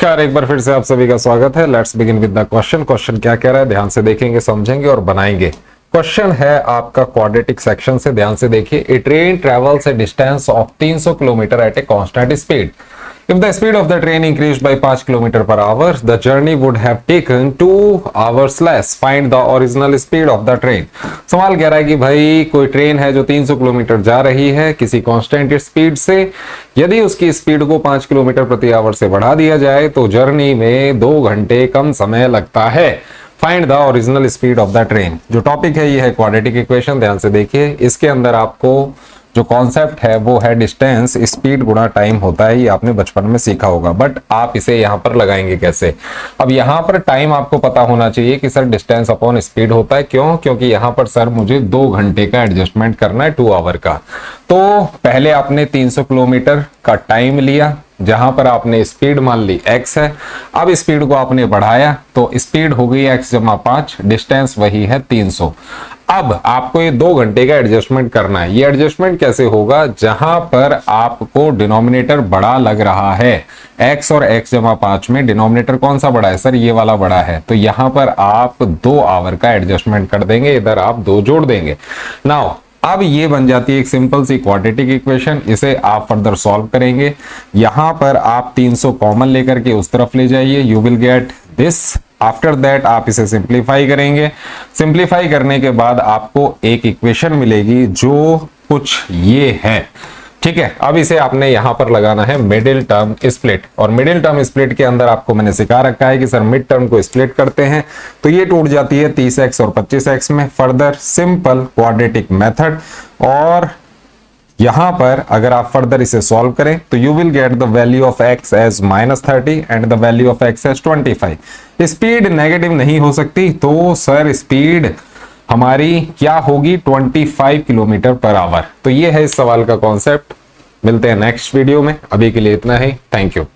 नमस्कार, एक बार फिर से आप सभी का स्वागत है। Let's begin with the question. Question क्या कह रहा है, ध्यान से देखेंगे, समझेंगे और बनाएंगे। क्वेश्चन है आपका क्वाड्रेटिक सेक्शन से, ध्यान से देखिए। A train travels a distance of 300 kilometre at a constant speed. If the speed of the train increased by 5 km per hour, the journey would have taken 2 hours less. Find the original speed of the train. सवाल कह रहा है कि भाई कोई train है जो 300 kilometre जा रही है किसी कांस्टेंट स्पीड से। यदि उसकी स्पीड को 5 किलोमीटर प्रति आवर से बढ़ा दिया जाए तो जर्नी में 2 घंटे कम समय लगता है। Find the original speed of the train. जो टॉपिक है ये है क्वाड्रेटिक इक्वेशन। ध्यान से देखिए, इसके अंदर आपको जो कॉन्सेप्ट है वो है डिस्टेंस स्पीड गुणा टाइम होता है। ये आपने बचपन में सीखा होगा, बट आप इसे यहाँ पर लगाएंगे कैसे। अब यहाँ पर टाइम आपको पता होना चाहिए कि सर डिस्टेंस अपॉन स्पीड होता है। क्यों? क्योंकि यहाँ पर सर मुझे 2 घंटे का एडजस्टमेंट करना है, 2 आवर का। तो पहले आपने 300 किलोमीटर का टाइम लिया, जहां पर आपने स्पीड मान ली x है। अब स्पीड को आपने बढ़ाया तो स्पीड हो गई x + 5, डिस्टेंस वही है 300। अब आपको ये 2 घंटे का एडजस्टमेंट करना है। ये एडजस्टमेंट कैसे होगा? जहां पर आपको डिनोमिनेटर बड़ा लग रहा है, x और x + 5 में डिनोमिनेटर कौन सा बड़ा है? सर ये वाला बड़ा है। तो यहां पर आप 2 आवर का एडजस्टमेंट कर देंगे, इधर आप 2 जोड़ देंगे। नाउ अब ये बन जाती है एक सिंपल सी क्वाड्रेटिक इक्वेशन। इसे आप फर्दर सॉल्व करेंगे। यहां पर आप 300 कॉमन लेकर के उस तरफ ले जाइए, you will get this. After that आप इसे सिंप्लीफाई करेंगे। सिंप्लीफाई करने के बाद आपको एक इक्वेशन मिलेगी जो कुछ ये है, ठीक है। अब इसे आपने यहां पर लगाना है मिडिल टर्म स्प्लिट, और मिडिल टर्म स्प्लिट के अंदर आपको मैंने सिखा रखा है कि सर मिड टर्म को स्प्लिट करते हैं तो ये टूट जाती है 30x और 25x में। फर्दर सिंपल क्वाड्रेटिक मेथड, और यहां पर अगर आप फर्दर इसे सॉल्व करें तो you will get the value of x as -30 and the value of x as 25। Speed negative नहीं हो सकती, तो सर स्पीड हमारी क्या होगी? 25 किलोमीटर पर आवर। तो ये है इस सवाल का कॉन्सेप्ट। मिलते हैं नेक्स्ट वीडियो में, अभी के लिए इतना ही। Thank you.